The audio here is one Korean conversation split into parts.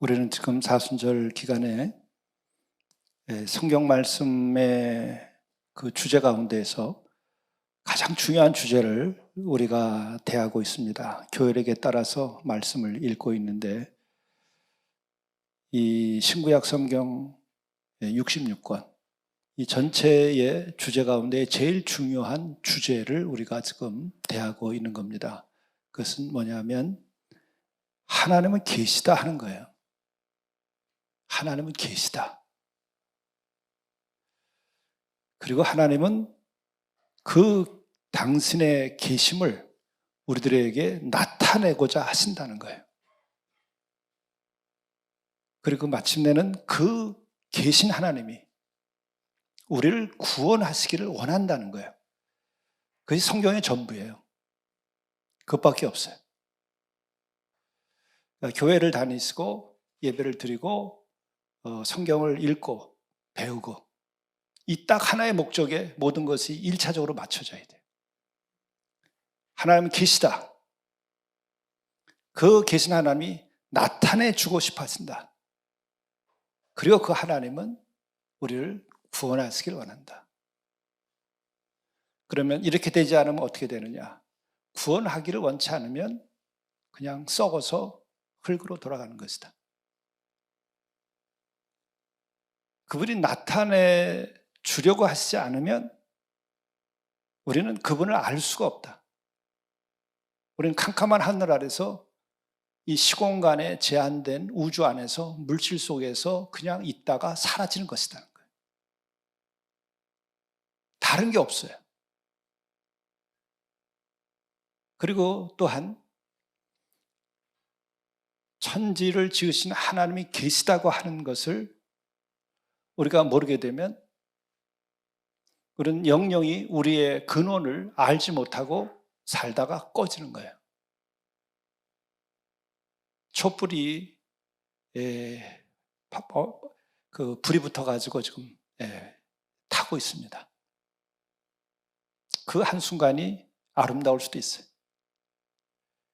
우리는 지금 사순절 기간에 성경 말씀의 그 주제 가운데에서 가장 중요한 주제를 우리가 대하고 있습니다. 교회력에 따라서 말씀을 읽고 있는데, 이 신구약 성경 66권, 이 전체의 주제 가운데 제일 중요한 주제를 우리가 지금 대하고 있는 겁니다. 그것은 뭐냐면 하나님은 계시다 하는 거예요. 하나님은 계시다. 그리고 하나님은 그 당신의 계심을 우리들에게 나타내고자 하신다는 거예요. 그리고 마침내는 그 계신 하나님이 우리를 구원하시기를 원한다는 거예요. 그것이 성경의 전부예요. 그것밖에 없어요. 그러니까 교회를 다니시고 예배를 드리고 성경을 읽고 배우고, 이 딱 하나의 목적에 모든 것이 1차적으로 맞춰져야 돼요. 하나님은 계시다. 그 계신 하나님이 나타내 주고 싶어 하신다. 그리고 그 하나님은 우리를 구원하시길 원한다. 그러면 이렇게 되지 않으면 어떻게 되느냐? 구원하기를 원치 않으면 그냥 썩어서 흙으로 돌아가는 것이다. 그분이 나타내 주려고 하시지 않으면 우리는 그분을 알 수가 없다. 우리는 캄캄한 하늘 아래서 이 시공간에 제한된 우주 안에서 물질 속에서 그냥 있다가 사라지는 것이라는 거예요. 다른 게 없어요. 그리고 또한 천지를 지으신 하나님이 계시다고 하는 것을 우리가 모르게 되면 우리는 영영이 우리의 근원을 알지 못하고 살다가 꺼지는 거예요. 촛불이 그 불이 붙어가지고 지금 타고 있습니다. 그 한순간이 아름다울 수도 있어요.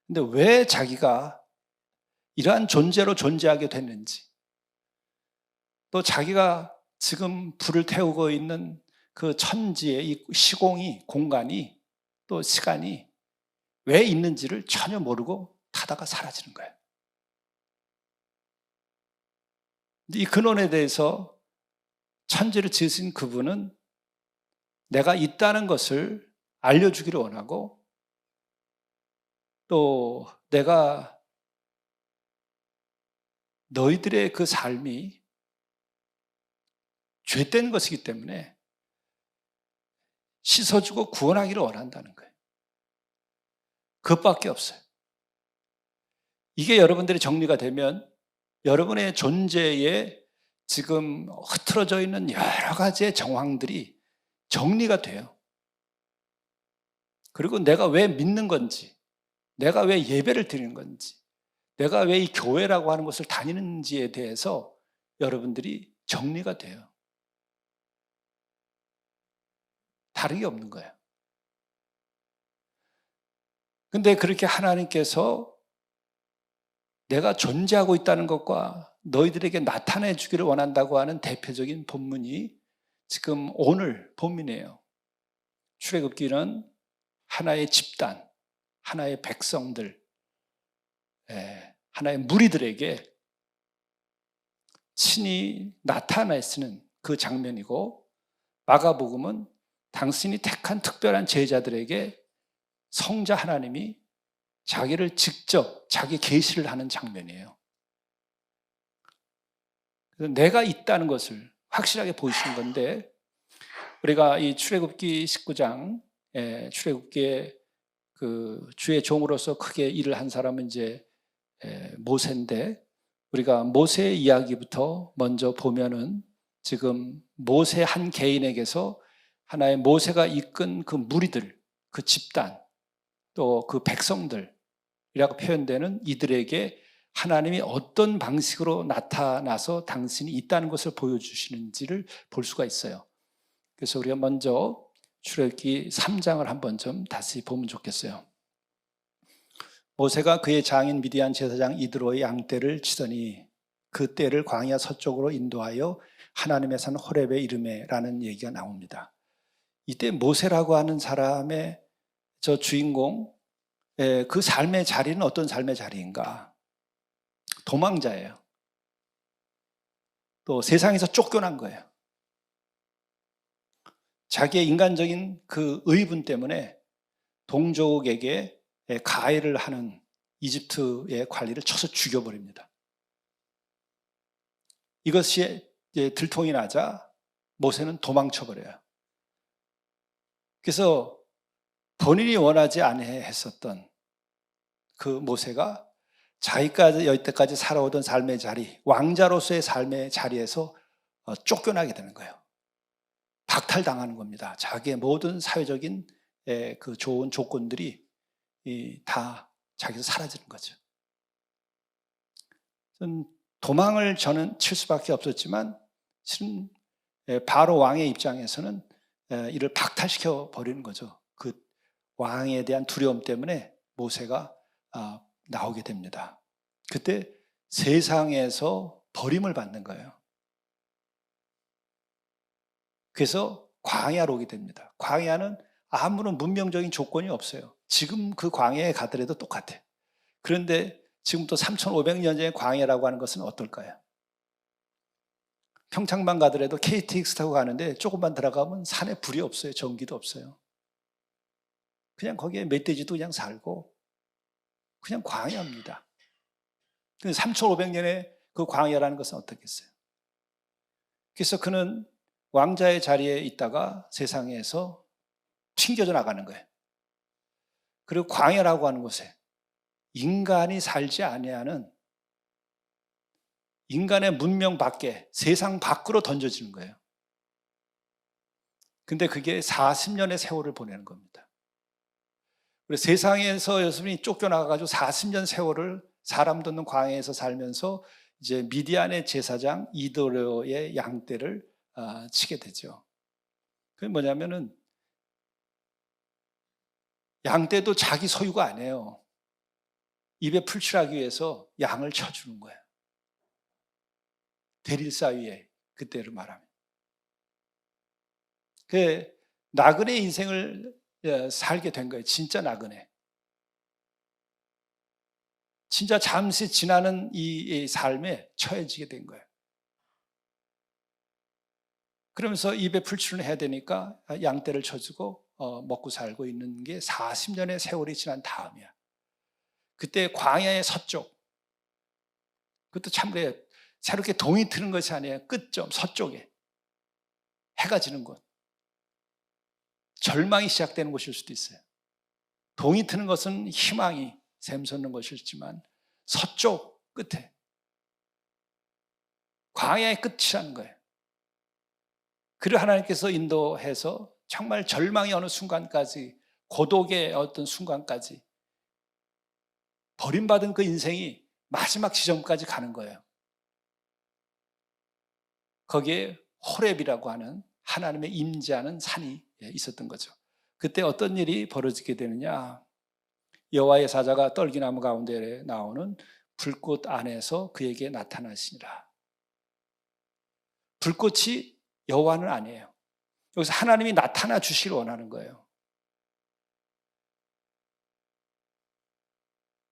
근데 왜 자기가 이러한 존재로 존재하게 됐는지, 또 자기가 지금 불을 태우고 있는 그 천지의 이 시공이, 공간이, 또 시간이 왜 있는지를 전혀 모르고 타다가 사라지는 거예요. 이 근원에 대해서 천지를 지으신 그분은 내가 있다는 것을 알려주기를 원하고, 또 내가 너희들의 그 삶이 죄된 것이기 때문에 씻어주고 구원하기를 원한다는 거예요. 그것밖에 없어요. 이게 여러분들이 정리가 되면 여러분의 존재에 지금 흐트러져 있는 여러 가지의 정황들이 정리가 돼요. 그리고 내가 왜 믿는 건지, 내가 왜 예배를 드리는 건지, 내가 왜 이 교회라고 하는 것을 다니는지에 대해서 여러분들이 정리가 돼요. 다른 게 없는 거예요. 근데 그렇게 하나님께서 내가 존재하고 있다는 것과 너희들에게 나타내 주기를 원한다고 하는 대표적인 본문이 지금 오늘 본문이에요. 출애굽기는 하나의 집단, 하나의 백성들, 하나의 무리들에게 친히 나타내시는 그 장면이고, 마가복음은 당신이 택한 특별한 제자들에게 성자 하나님이 자기를 직접 자기 계시를 하는 장면이에요. 그래서 내가 있다는 것을 확실하게 보이시는 건데, 우리가 이 출애굽기 19장, 출애굽기의 그 주의 종으로서 크게 일을 한 사람은 이제 모세인데, 우리가 모세의 이야기부터 먼저 보면은 지금 모세 한 개인에게서 하나의 모세가 이끈 그 무리들, 그 집단, 또 그 백성들이라고 표현되는 이들에게 하나님이 어떤 방식으로 나타나서 당신이 있다는 것을 보여주시는지를 볼 수가 있어요. 그래서 우리가 먼저 출애굽기 3장을 한번 좀 다시 보면 좋겠어요. 모세가 그의 장인 미디안 제사장 이드로의 양떼를 치더니 그 떼를 광야 서쪽으로 인도하여 하나님의 산 호렙에 이르매라는 얘기가 나옵니다. 이때 모세라고 하는 사람의 저 주인공, 그 삶의 자리는 어떤 삶의 자리인가? 도망자예요. 또 세상에서 쫓겨난 거예요. 자기의 인간적인 그 의분 때문에 동족에게 가해를 하는 이집트의 관리를 쳐서 죽여버립니다. 이것이 들통이 나자 모세는 도망쳐버려요. 그래서 본인이 원하지 아니했었던 그 모세가 자기가 여태까지 살아오던 삶의 자리, 왕자로서의 삶의 자리에서 쫓겨나게 되는 거예요. 박탈당하는 겁니다. 자기의 모든 사회적인 그 좋은 조건들이 다 자기에서 사라지는 거죠. 도망을 저는 칠 수밖에 없었지만 실은 바로 왕의 입장에서는 이를 박탈시켜 버리는 거죠. 그 왕에 대한 두려움 때문에 모세가 나오게 됩니다. 그때 세상에서 버림을 받는 거예요. 그래서 광야로 오게 됩니다. 광야는 아무런 문명적인 조건이 없어요. 지금 그 광야에 가더라도 똑같아요. 그런데 지금부터 3,500년 전의 광야라고 하는 것은 어떨까요? 평창만 가더라도 KTX 타고 가는데 조금만 들어가면 산에 불이 없어요. 전기도 없어요. 그냥 거기에 멧돼지도 그냥 살고 그냥 광야입니다. 3,500년의 그 광야라는 것은 어떻겠어요? 그래서 그는 왕자의 자리에 있다가 세상에서 튕겨져 나가는 거예요. 그리고 광야라고 하는 곳에 인간이 살지 아니하는 인간의 문명 밖에 세상 밖으로 던져지는 거예요. 근데 그게 40년의 세월을 보내는 겁니다. 그래서 세상에서 여러분이 쫓겨나가지고 40년 세월을 사람도 없는 광야에서 살면서 이제 미디안의 제사장 이도르의 양떼를 치게 되죠. 그게 뭐냐면은 양떼도 자기 소유가 아니에요. 입에 풀칠하기 위해서 양을 쳐주는 거예요. 대릴 사이에 그때를 말하면. 그 나그네 인생을 살게 된 거예요. 진짜 나그네. 진짜 잠시 지나는 이 삶에 처해지게 된 거예요. 그러면서 입에 풀칠을 해야 되니까 양떼를 쳐주고 먹고 살고 있는 게 40년의 세월이 지난 다음이야. 그때 광야의 서쪽, 그것도 참 그래요. 새롭게 동이 트는 것이 아니에요. 끝점, 서쪽에. 해가 지는 곳. 절망이 시작되는 곳일 수도 있어요. 동이 트는 것은 희망이 샘솟는 것이지만 서쪽 끝에 광야의 끝이라는 거예요. 그를 하나님께서 인도해서 정말 절망의 어느 순간까지, 고독의 어떤 순간까지 버림받은 그 인생이 마지막 지점까지 가는 거예요. 거기에 호렙이라고 하는 하나님의 임재하는 산이 있었던 거죠. 그때 어떤 일이 벌어지게 되느냐, 여호와의 사자가 떨기나무 가운데 나오는 불꽃 안에서 그에게 나타나시니라. 불꽃이 여호와는 아니에요. 여기서 하나님이 나타나 주시길 원하는 거예요.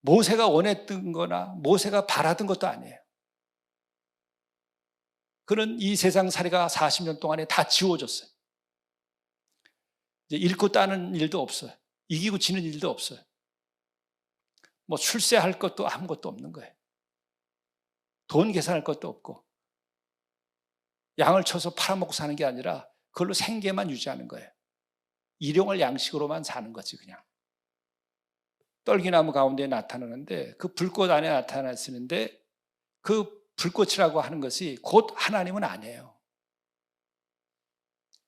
모세가 원했던 거나 모세가 바라던 것도 아니에요. 그는 이 세상 살이가 40년 동안에 다 지워졌어요. 이제 잃고 따는 일도 없어요. 이기고 지는 일도 없어요. 뭐 출세할 것도 아무것도 없는 거예요. 돈 계산할 것도 없고, 양을 쳐서 팔아먹고 사는 게 아니라 그걸로 생계만 유지하는 거예요. 일용할 양식으로만 사는 거지 그냥. 떨기나무 가운데 나타나는데 그 불꽃 안에 나타나시는데 그 불꽃이라고 하는 것이 곧 하나님은 아니에요.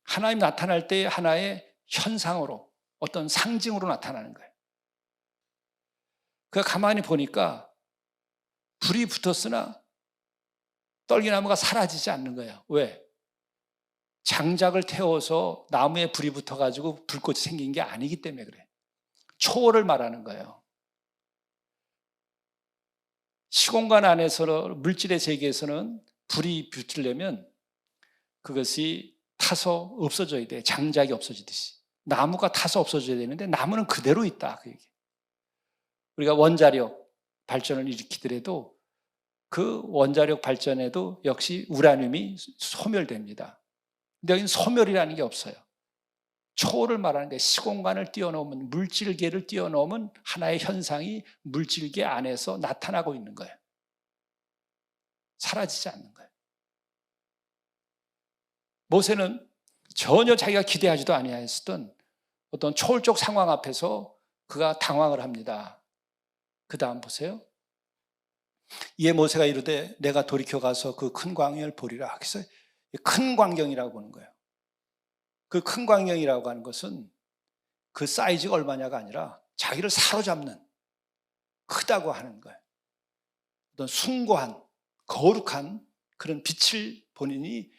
하나님 나타날 때 하나의 현상으로, 어떤 상징으로 나타나는 거예요. 그가 가만히 보니까 불이 붙었으나 떨기나무가 사라지지 않는 거예요. 왜? 장작을 태워서 나무에 불이 붙어가지고 불꽃이 생긴 게 아니기 때문에 그래. 초월을 말하는 거예요. 시공간 안에서 물질의 세계에서는 불이 붙으려면 그것이 타서 없어져야 돼. 장작이 없어지듯이. 나무가 타서 없어져야 되는데 나무는 그대로 있다. 그 얘기. 우리가 원자력 발전을 일으키더라도 그 원자력 발전에도 역시 우라늄이 소멸됩니다. 근데 여기는 소멸이라는 게 없어요. 초를 말하는 게 시공간을 뛰어넘은 물질계를 뛰어넘은 하나의 현상이 물질계 안에서 나타나고 있는 거예요. 사라지지 않는 거예요. 모세는 전혀 자기가 기대하지도 아니하였던 어떤 초월적 상황 앞에서 그가 당황을 합니다. 그 다음 보세요. 이에 모세가 이르되 내가 돌이켜 가서 그 큰 광야를 보리라. 그래서 큰 광경이라고 보는 거예요. 그 큰 광경이라고 하는 것은 그 사이즈가 얼마냐가 아니라 자기를 사로잡는 크다고 하는 거예요. 어떤 숭고한 거룩한 그런 빛을 본인이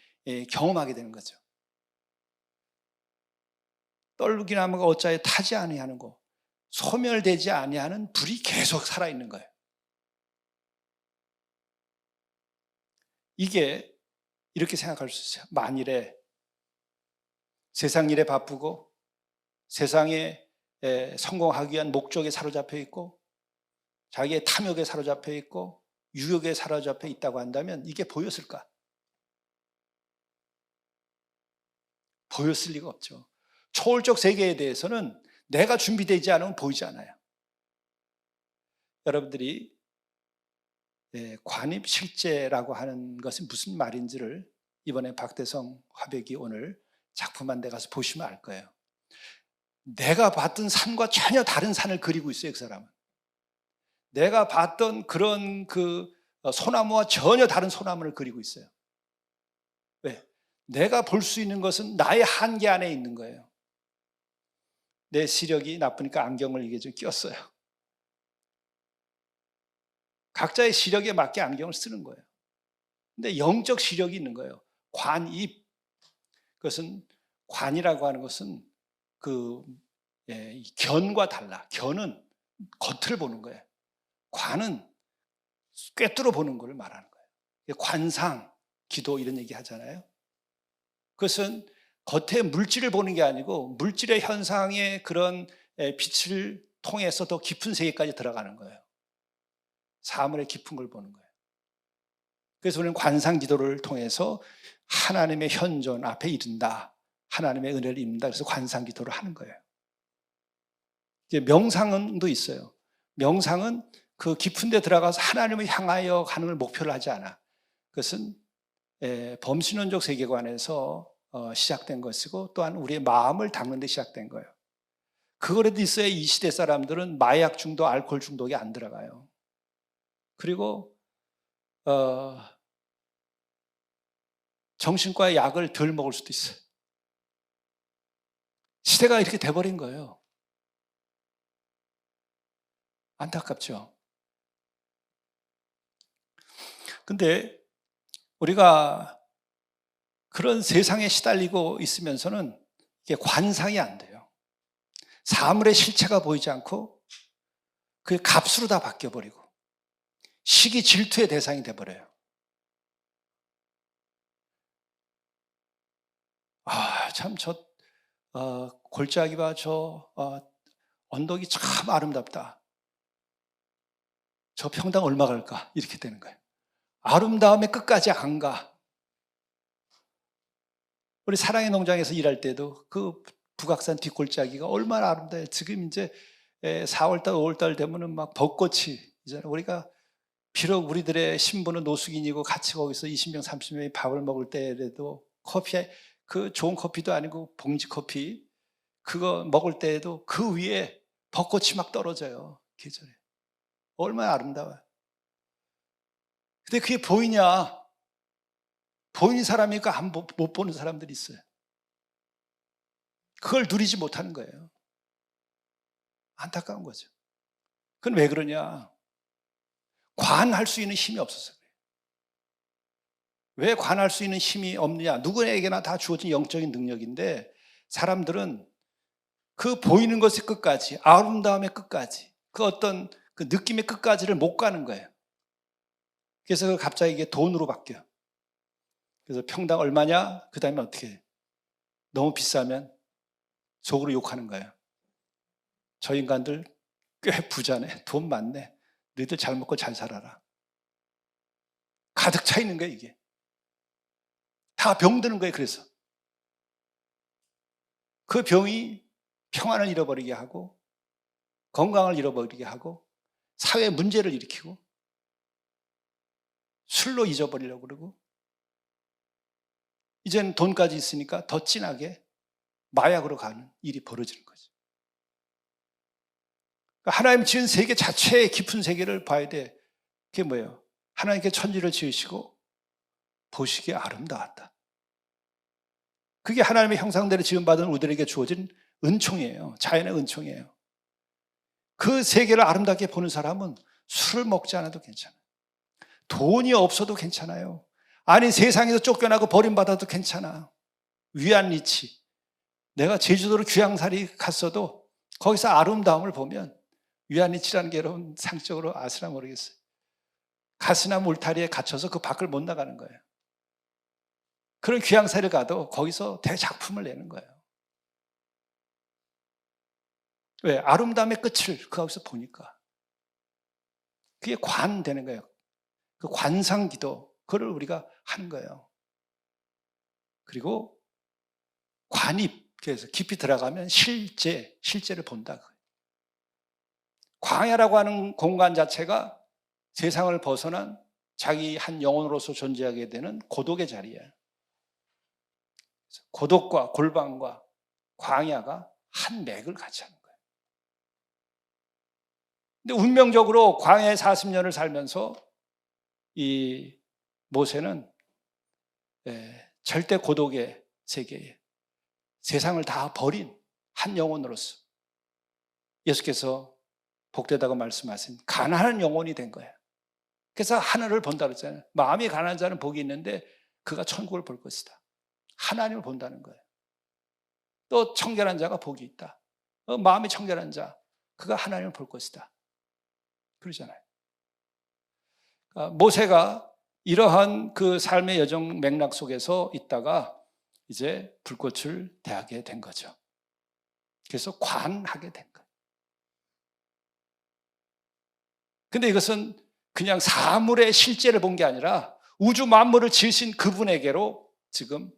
경험하게 되는 거죠. 떨룩이 나무가 어짜에 타지 아니하는 거, 소멸되지 아니하는 불이 계속 살아있는 거예요. 이게 이렇게 생각할 수 있어요. 만일에 세상 일에 바쁘고 세상에 성공하기 위한 목적에 사로잡혀 있고 자기의 탐욕에 사로잡혀 있고 유욕에 사로잡혀 있다고 한다면 이게 보였을까? 보였을 리가 없죠. 초월적 세계에 대해서는 내가 준비되지 않으면 보이지 않아요. 여러분들이 관입실제라고 하는 것이 무슨 말인지를 이번에 박대성 화백이 오늘 작품 한 데 가서 보시면 알 거예요. 내가 봤던 산과 전혀 다른 산을 그리고 있어요, 그 사람은. 내가 봤던 그런 그 소나무와 전혀 다른 소나무를 그리고 있어요. 왜? 내가 볼 수 있는 것은 나의 한계 안에 있는 거예요. 내 시력이 나쁘니까 안경을 이게 좀 꼈어요. 각자의 시력에 맞게 안경을 쓰는 거예요. 근데 영적 시력이 있는 거예요. 관입. 그것은 관이라고 하는 것은 견과 달라. 견은 겉을 보는 거예요. 관은 꿰뚫어 보는 걸 말하는 거예요. 관상, 기도 이런 얘기 하잖아요. 그것은 겉에 물질을 보는 게 아니고 물질의 현상의 그런 빛을 통해서 더 깊은 세계까지 들어가는 거예요. 사물의 깊은 걸 보는 거예요. 그래서 우리는 관상 기도를 통해서 하나님의 현존 앞에 이른다. 하나님의 은혜를 입는다. 그래서 관상 기도를 하는 거예요. 이제 명상도 있어요. 명상은 그 깊은 데 들어가서 하나님을 향하여 가는 걸 목표를 하지 않아. 그것은 범신론적 세계관에서 시작된 것이고 또한 우리의 마음을 닦는 데 시작된 거예요. 그거라도 있어야 이 시대 사람들은 마약 중독, 알코올 중독이 안 들어가요. 그리고 정신과의 약을 덜 먹을 수도 있어요. 시대가 이렇게 돼버린 거예요. 안타깝죠. 근데 우리가 그런 세상에 시달리고 있으면서는 이게 관상이 안 돼요. 사물의 실체가 보이지 않고 그게 값으로 다 바뀌어버리고 시기 질투의 대상이 돼버려요. 참 골짜기 봐, 언덕이 참 아름답다. 저 평당 얼마 갈까? 이렇게 되는 거예요. 아름다움의 끝까지 안 가. 우리 사랑의 농장에서 일할 때도 그 북악산 뒷골짜기가 얼마나 아름다워요. 지금 이제 4월달, 5월달 되면은 막 벚꽃이 이제 우리가 비록 우리들의 신부는 노숙인이고 같이 거기서 20명, 30명이 밥을 먹을 때에도 커피에 그 좋은 커피도 아니고 봉지 커피 그거 먹을 때에도 그 위에 벚꽃이 막 떨어져요. 계절에. 얼마나 아름다워요. 근데 그게 보이냐? 보이는 사람이 있고 못 보는 사람들이 있어요. 그걸 누리지 못하는 거예요. 안타까운 거죠. 그건 왜 그러냐? 관할 수 있는 힘이 없어서 그래요. 왜 관할 수 있는 힘이 없느냐? 누구에게나 다 주어진 영적인 능력인데 사람들은 그 보이는 것의 끝까지, 아름다움의 끝까지, 그 어떤 그 느낌의 끝까지를 못 가는 거예요. 그래서 갑자기 이게 돈으로 바뀌어. 그래서 평당 얼마냐? 그 다음에 어떻게 해? 너무 비싸면 속으로 욕하는 거예요. 저 인간들 꽤 부자네. 돈 많네. 너희들 잘 먹고 잘 살아라. 가득 차 있는 거예요, 이게. 다 병드는 거예요, 그래서. 그 병이 평안을 잃어버리게 하고, 건강을 잃어버리게 하고, 사회 문제를 일으키고, 술로 잊어버리려고 그러고, 이제는 돈까지 있으니까 더 진하게 마약으로 가는 일이 벌어지는 거죠. 하나님 지은 세계 자체의 깊은 세계를 봐야 돼. 그게 뭐예요? 하나님께 천지를 지으시고 보시기에 아름다웠다. 그게 하나님의 형상대로 지음받은 우리들에게 주어진 은총이에요. 자연의 은총이에요. 그 세계를 아름답게 보는 사람은 술을 먹지 않아도 괜찮아요. 돈이 없어도 괜찮아요. 아니 세상에서 쫓겨나고 버림받아도 괜찮아. 위안리치. 내가 제주도로 귀향살이 갔어도 거기서 아름다움을 보면 위안리치라는 게 여러분 상적으로 아시나 모르겠어요. 가스나 울타리에 갇혀서 그 밖을 못 나가는 거예요. 그런 귀향살이를 가도 거기서 대작품을 내는 거예요. 왜? 아름다움의 끝을 거기서 보니까. 그게 관되는 거예요. 그 관상기도, 그걸 우리가 하는 거예요. 그리고 관입, 그래서 깊이 들어가면 실제를 본다. 광야라고 하는 공간 자체가 세상을 벗어난 자기 한 영혼으로서 존재하게 되는 고독의 자리예요. 고독과 골방과 광야가 한 맥을 같이 하는 거예요. 근데 운명적으로 광야에 40년을 살면서 이 모세는 절대 고독의 세계에 세상을 다 버린 한 영혼으로서 예수께서 복되다고 말씀하신 가난한 영혼이 된 거예요. 그래서 하늘을 본다 그랬잖아요. 마음이 가난한 자는 복이 있는데 그가 천국을 볼 것이다. 하나님을 본다는 거예요. 또 청결한 자가 복이 있다. 마음이 청결한 자, 그가 하나님을 볼 것이다. 그러잖아요. 모세가 이러한 그 삶의 여정 맥락 속에서 있다가 이제 불꽃을 대하게 된 거죠. 그래서 관하게 된 거예요. 근데 이것은 그냥 사물의 실제를 본 게 아니라 우주 만물을 지으신 그분에게로 지금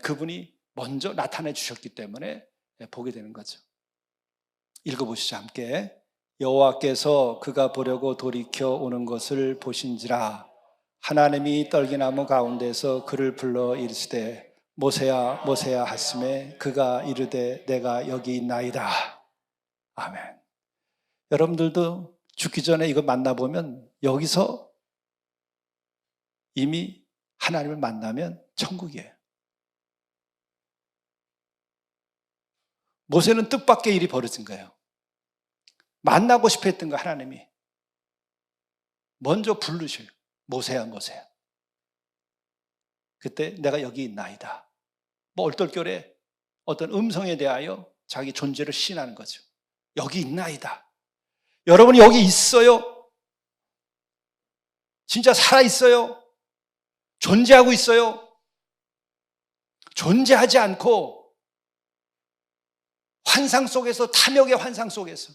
그분이 먼저 나타내 주셨기 때문에 보게 되는 거죠. 읽어보시죠, 함께. 여호와께서 그가 보려고 돌이켜 오는 것을 보신지라. 하나님이 떨기나무 가운데서 그를 불러 이르시되 모세야 모세야 하시매 그가 이르되 내가 여기 있나이다. 아멘. 여러분들도 죽기 전에 이거 만나보면 여기서 이미 하나님을 만나면 천국이에요. 모세는 뜻밖의 일이 벌어진 거예요. 만나고 싶어 했던 거 하나님이 먼저 부르셔요. 모세야 모세야. 그때 내가 여기 있나이다. 뭐 얼떨결에 어떤 음성에 대하여 자기 존재를 시인하는 거죠. 여기 있나이다. 여러분이 여기 있어요. 진짜 살아있어요. 존재하고 있어요. 존재하지 않고 환상 속에서, 탐욕의 환상 속에서,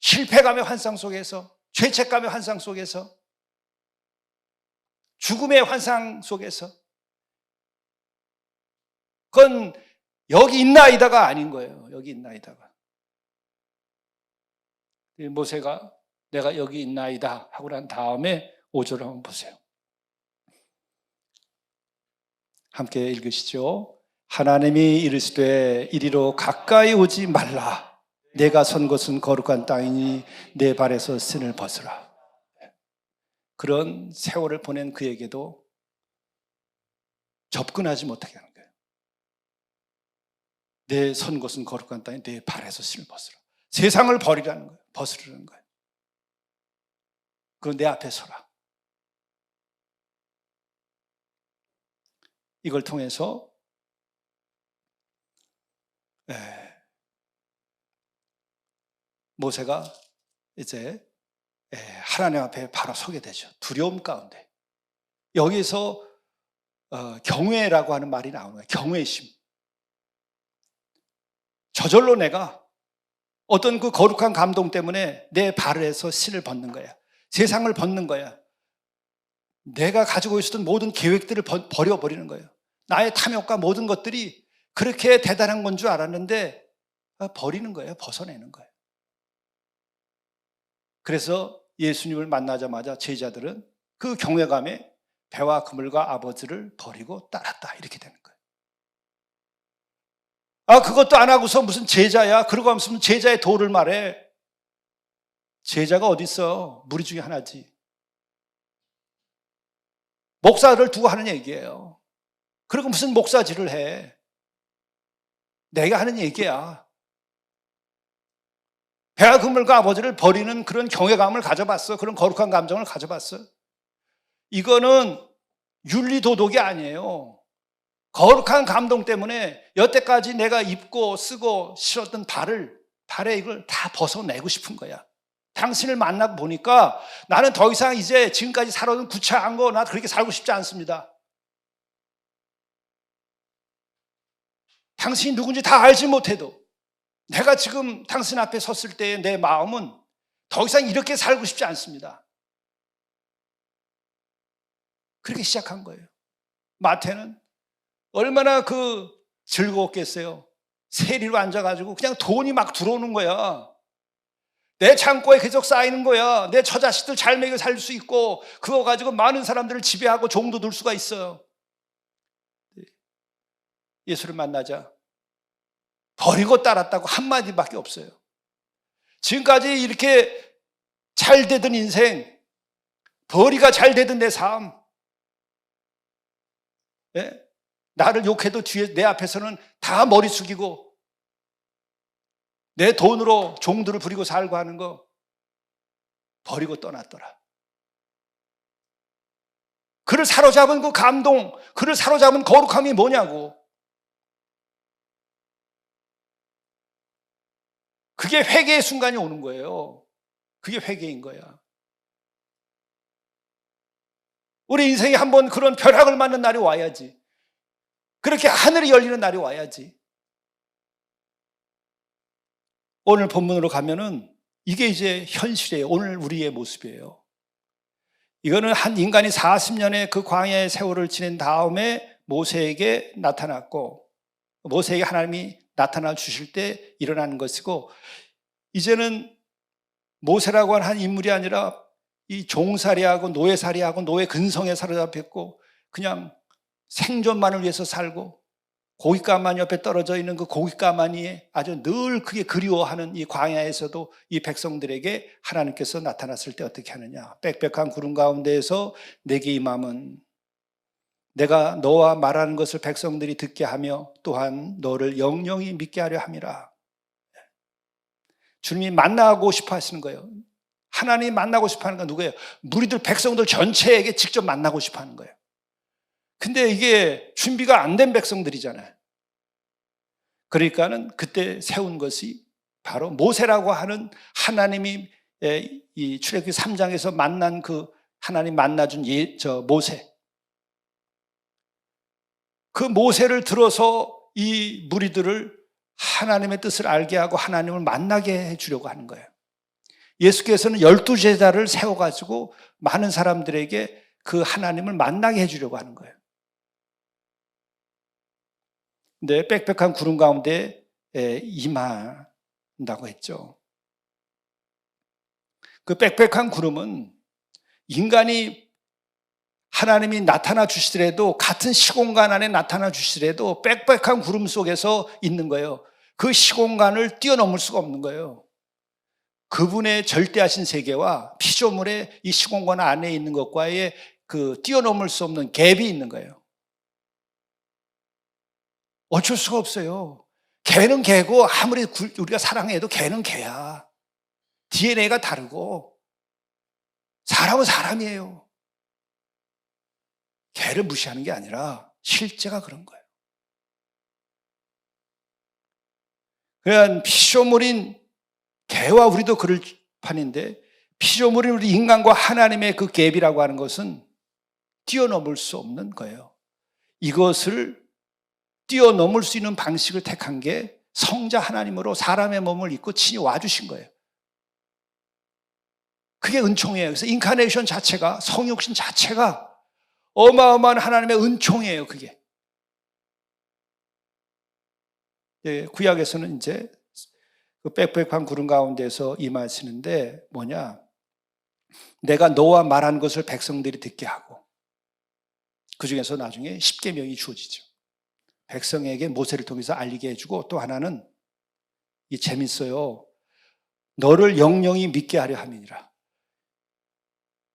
실패감의 환상 속에서, 죄책감의 환상 속에서, 죽음의 환상 속에서, 그건 여기 있나이다가 아닌 거예요. 여기 있나이다가. 모세가 내가 여기 있나이다 하고 난 다음에 5절을 한번 보세요. 함께 읽으시죠. 하나님이 이르시되 이리로 가까이 오지 말라. 내가 선 곳은 거룩한 땅이니 내 발에서 신을 벗으라. 그런 세월을 보낸 그에게도 접근하지 못하게 하는 거예요. 내 선 곳은 거룩한 땅이 내 발에서 신을 벗으라. 세상을 버리라는 거예요. 벗으라는 거예요. 그건 내 앞에 서라. 이걸 통해서 모세가 이제 하나님 앞에 바로 서게 되죠. 두려움 가운데. 여기서 경외라고 하는 말이 나오는 거예요. 경외심. 저절로 내가 어떤 그 거룩한 감동 때문에 내 발에서 신을 벗는 거야. 세상을 벗는 거야. 내가 가지고 있었던 모든 계획들을 버려버리는 거예요. 나의 탐욕과 모든 것들이 그렇게 대단한 건 줄 알았는데 버리는 거예요. 벗어내는 거예요. 그래서 예수님을 만나자마자 제자들은 그 경외감에 배와 그물과 아버지를 버리고 따랐다. 이렇게 되는 거예요. 그것도 안 하고서 무슨 제자야? 그러고 하면서 제자의 도를 말해. 제자가 어디 있어? 무리 중에 하나지. 목사를 두고 하는 얘기예요. 그리고 무슨 목사질을 해? 내가 하는 얘기야. 배와 그물과 아버지를 버리는 그런 경외감을 가져봤어. 그런 거룩한 감정을 가져봤어. 이거는 윤리도덕이 아니에요. 거룩한 감동 때문에 여태까지 내가 입고 쓰고 신었던 발에 이걸 다 벗어내고 싶은 거야. 당신을 만나고 보니까 나는 더 이상 이제 지금까지 살아온 구차한 거 나 그렇게 살고 싶지 않습니다. 당신이 누군지 다 알지 못해도 내가 지금 당신 앞에 섰을 때의 내 마음은 더 이상 이렇게 살고 싶지 않습니다. 그렇게 시작한 거예요. 마태는 얼마나 즐거웠겠어요. 세리로 앉아가지고 그냥 돈이 막 들어오는 거야. 내 창고에 계속 쌓이는 거야. 내 처자식들 잘 먹여 살 수 있고 그거 가지고 많은 사람들을 지배하고 종도 둘 수가 있어요. 예수를 만나자 버리고 따랐다고 한마디밖에 없어요. 지금까지 이렇게 잘 되던 인생, 벌이가 잘 되던 내 삶, 나를 욕해도 뒤에 내 앞에서는 다 머리 숙이고 내 돈으로 종들을 부리고 살고 하는 거 버리고 떠났더라. 그를 사로잡은 그 감동, 그를 사로잡은 거룩함이 뭐냐고. 그게 회개의 순간이 오는 거예요. 그게 회개인 거야. 우리 인생에 한번 그런 벼락을 맞는 날이 와야지. 그렇게 하늘이 열리는 날이 와야지. 오늘 본문으로 가면은 이게 이제 현실이에요. 오늘 우리의 모습이에요. 이거는 한 인간이 40년의 그 광야의 세월을 지낸 다음에 모세에게 나타났고, 모세에게 하나님이 나타나 주실 때 일어나는 것이고, 이제는 모세라고 하는 한 인물이 아니라 이 종살이하고 노예살이하고 노예 근성에 사로잡혔고 그냥 생존만을 위해서 살고 고깃가마니 옆에 떨어져 있는 그 고깃가마니에 아주 늘 그게 그리워하는 이 광야에서도 이 백성들에게 하나님께서 나타났을 때 어떻게 하느냐. 빽빽한 구름 가운데에서 내게 임함은 내가 너와 말하는 것을 백성들이 듣게 하며 또한 너를 영영히 믿게 하려 함이라. 주님이 만나고 싶어 하시는 거예요. 하나님이 만나고 싶어 하는 건 누구예요? 무리들, 백성들 전체에게 직접 만나고 싶어 하는 거예요. 근데 이게 준비가 안 된 백성들이잖아요. 그러니까는 그때 세운 것이 바로 모세라고 하는 하나님이 이 출애굽기 3장에서 만난 그 하나님 만나준 모세. 그 모세를 들어서 이 무리들을 하나님의 뜻을 알게 하고 하나님을 만나게 해주려고 하는 거예요. 예수께서는 12제자를 세워가지고 많은 사람들에게 그 하나님을 만나게 해주려고 하는 거예요. 근데 빽빽한 구름 가운데 임한다고 했죠. 그 빽빽한 구름은 인간이 하나님이 나타나 주시더라도 같은 시공간 안에 나타나 주시더라도 빽빽한 구름 속에서 있는 거예요. 그 시공간을 뛰어넘을 수가 없는 거예요. 그분의 절대하신 세계와 피조물의 이 시공간 안에 있는 것과의 그 뛰어넘을 수 없는 갭이 있는 거예요. 어쩔 수가 없어요. 개는 개고 아무리 우리가 사랑해도 개는 개야. DNA가 다르고 사람은 사람이에요. 개를 무시하는 게 아니라 실제가 그런 거예요. 그러니까 피조물인 개와 우리도 그럴 판인데 피조물인 우리 인간과 하나님의 그 갭이라고 하는 것은 뛰어넘을 수 없는 거예요. 이것을 뛰어넘을 수 있는 방식을 택한 게 성자 하나님으로 사람의 몸을 입고 친히 와주신 거예요. 그게 은총이에요. 그래서 인카네이션 자체가, 성육신 자체가 어마어마한 하나님의 은총이에요, 그게. 예, 구약에서는 이제 그 빽빽한 구름 가운데서 임하시는데 뭐냐? 내가 너와 말한 것을 백성들이 듣게 하고, 그 중에서 나중에 십계명이 주어지죠. 백성에게 모세를 통해서 알리게 해주고, 또 하나는 이 재밌어요. 너를 영영히 믿게 하려 함이니라.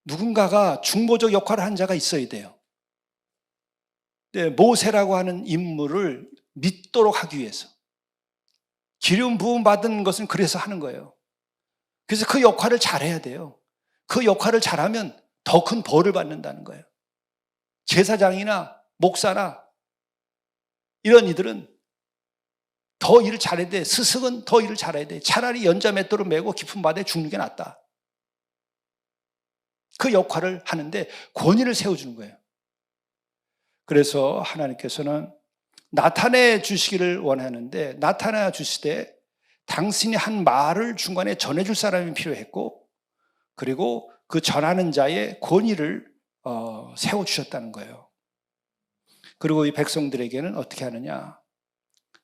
누군가가 중보적 역할을 한 자가 있어야 돼요. 네, 모세라고 하는 인물을 믿도록 하기 위해서. 기름 부음 받은 것은 그래서 하는 거예요. 그래서 그 역할을 잘해야 돼요. 그 역할을 잘하면 더 큰 벌을 받는다는 거예요. 제사장이나 목사나 이런 이들은 더 일을 잘해야 돼. 스승은 더 일을 잘해야 돼. 차라리 연자맷돌을 메고 깊은 바다에 죽는 게 낫다. 그 역할을 하는데 권위를 세워주는 거예요. 그래서 하나님께서는 나타내 주시기를 원하는데, 나타내 주시되 당신이 한 말을 중간에 전해줄 사람이 필요했고, 그리고 그 전하는 자의 권위를 세워주셨다는 거예요. 그리고 이 백성들에게는 어떻게 하느냐?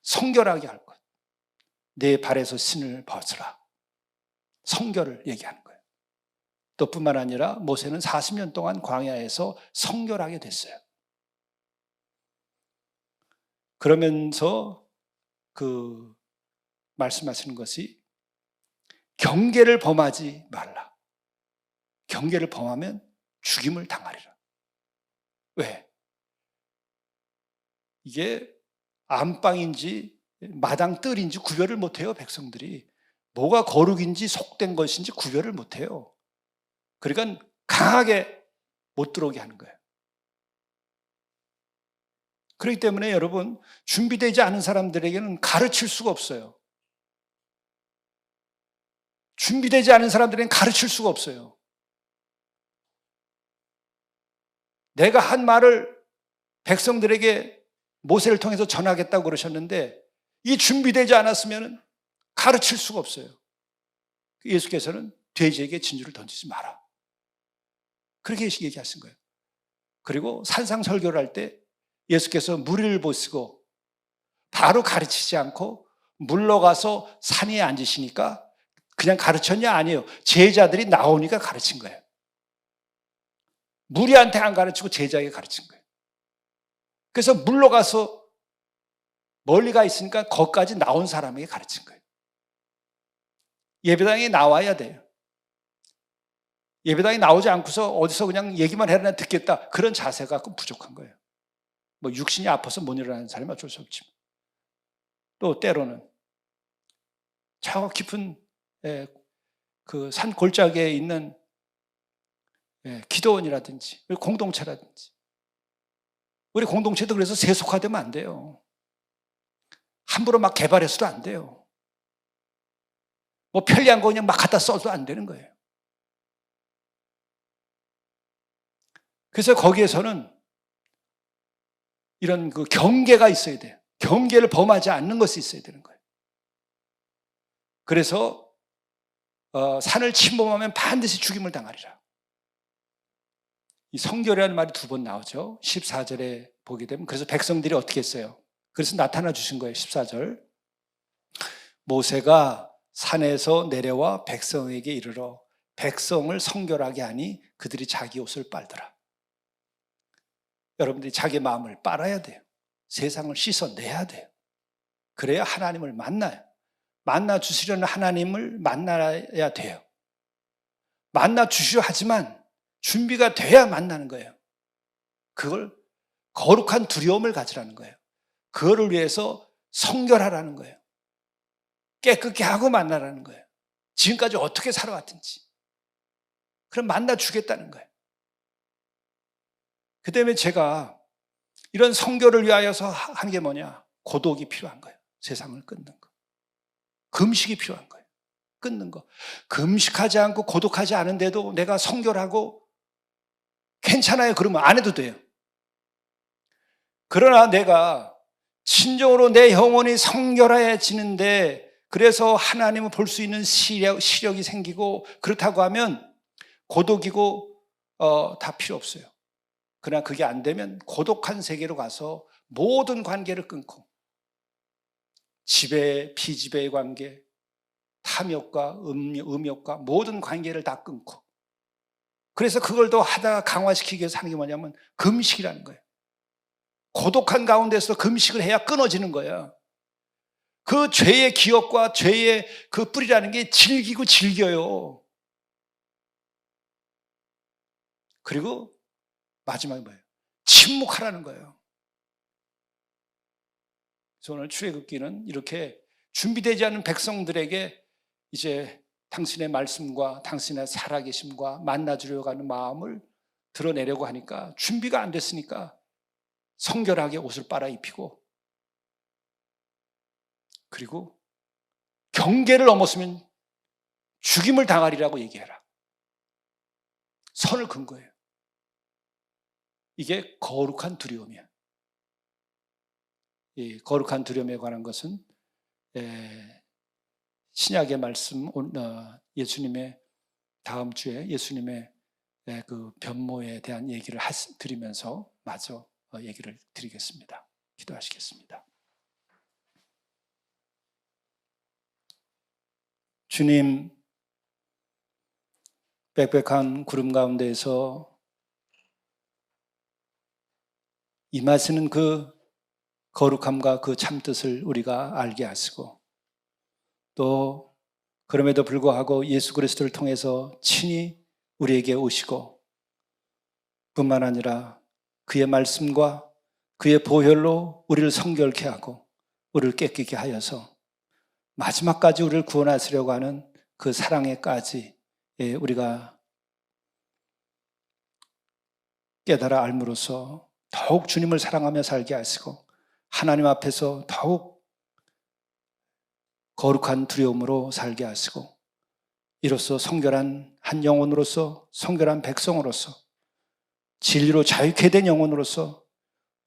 성결하게 할 것. 내 발에서 신을 벗으라. 성결을 얘기하는 거예요. 또 뿐만 아니라 모세는 40년 동안 광야에서 성결하게 됐어요. 그러면서 그 말씀하시는 것이 경계를 범하지 말라. 경계를 범하면 죽임을 당하리라. 왜? 이게 안방인지 마당 뜰인지 구별을 못해요, 백성들이. 뭐가 거룩인지 속된 것인지 구별을 못해요. 그러니까 강하게 못 들어오게 하는 거예요. 그렇기 때문에 여러분, 준비되지 않은 사람들에게는 가르칠 수가 없어요. 준비되지 않은 사람들에게는 가르칠 수가 없어요. 내가 한 말을 백성들에게 모세를 통해서 전하겠다고 그러셨는데, 이 준비되지 않았으면 가르칠 수가 없어요. 예수께서는 돼지에게 진주를 던지지 마라. 그렇게 얘기하신 거예요. 그리고 산상설교를 할 때 예수께서 무리를 보시고 바로 가르치지 않고 물러가서 산 위에 앉으시니까 그냥 가르쳤냐? 아니에요. 제자들이 나오니까 가르친 거예요. 무리한테 안 가르치고 제자에게 가르친 거예요. 그래서 물러가서 멀리 가 있으니까 거기까지 나온 사람에게 가르친 거예요. 예배당에 나와야 돼요. 예배당에 나오지 않고서 어디서 그냥 얘기만 해라 듣겠다, 그런 자세가 부족한 거예요. 뭐 육신이 아파서 못 일어나는 사람이 어쩔 수 없지만, 또 때로는 저 깊은 그 산 골짜기에 있는 기도원이라든지 공동체라든지, 우리 공동체도 그래서 세속화되면 안 돼요. 함부로 막 개발해서도 안 돼요. 뭐 편리한 거 그냥 막 갖다 써도 안 되는 거예요. 그래서 거기에서는 이런 그 경계가 있어야 돼요. 경계를 범하지 않는 것이 있어야 되는 거예요. 그래서 산을 침범하면 반드시 죽임을 당하리라. 이 성결이라는 말이 2번 나오죠. 14절에 보게 되면, 그래서 백성들이 어떻게 했어요? 그래서 나타나 주신 거예요. 14절. 모세가 산에서 내려와 백성에게 이르러 백성을 성결하게 하니 그들이 자기 옷을 빨더라. 여러분들이 자기 마음을 빨아야 돼요. 세상을 씻어내야 돼요. 그래야 하나님을 만나요. 만나 주시려는 하나님을 만나야 돼요. 만나 주시려 하지만 준비가 돼야 만나는 거예요. 그걸 거룩한 두려움을 가지라는 거예요. 그거를 위해서 성결하라는 거예요. 깨끗게 하고 만나라는 거예요. 지금까지 어떻게 살아왔든지. 그럼 만나 주겠다는 거예요. 그 때문에 제가 이런 성결을 위하여서 하는 게 뭐냐? 고독이 필요한 거예요. 세상을 끊는 거. 금식이 필요한 거예요. 끊는 거. 금식하지 않고 고독하지 않은데도 내가 성결을 하고 괜찮아요. 그러면 안 해도 돼요. 그러나 내가 진정으로 내 영혼이 성결해지는데 그래서 하나님을 볼 수 있는 시력이 생기고 그렇다고 하면 고독이고 다 필요 없어요. 그러나 그게 안 되면 고독한 세계로 가서 모든 관계를 끊고 지배, 비지배의 관계, 탐욕과 음욕과 모든 관계를 다 끊고 그래서 그걸 더 하다가 강화시키기 위해서 하는 게 뭐냐면 금식이라는 거예요. 고독한 가운데서 금식을 해야 끊어지는 거예요. 그 죄의 기억과 죄의 그 뿌리라는 게 질기고 질겨요. 그리고 마지막에 뭐예요? 침묵하라는 거예요. 그래서 오늘 출애굽기는 이렇게 준비되지 않은 백성들에게 이제 당신의 말씀과 당신의 살아계심과 만나주려고 하는 마음을 드러내려고 하니까 준비가 안 됐으니까 성결하게 옷을 빨아입히고 그리고 경계를 넘었으면 죽임을 당하리라고 얘기해라. 선을 긋은 거예요. 이게 거룩한 두려움이야. 이 거룩한 두려움에 관한 것은 신약의 말씀, 예수님의 다음 주에 예수님의 그 변모에 대한 얘기를 드리면서 마저 얘기를 드리겠습니다. 기도하시겠습니다. 주님, 빽빽한 구름 가운데에서 임하시는 그 거룩함과 그 참뜻을 우리가 알게 하시고 또 그럼에도 불구하고 예수 그리스도를 통해서 친히 우리에게 오시고 뿐만 아니라 그의 말씀과 그의 보혈로 우리를 성결케 하고 우리를 깨끗게 하여서 마지막까지 우리를 구원하시려고 하는 그 사랑에까지 우리가 깨달아 알므로써 더욱 주님을 사랑하며 살게 하시고 하나님 앞에서 더욱 거룩한 두려움으로 살게 하시고 이로써 성결한 한 영혼으로서 성결한 백성으로서 진리로 자유케 된 영혼으로서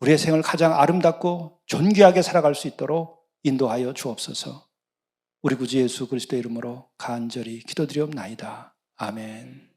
우리의 생을 가장 아름답고 존귀하게 살아갈 수 있도록 인도하여 주옵소서. 우리 구주 예수 그리스도의 이름으로 간절히 기도드리옵나이다. 아멘.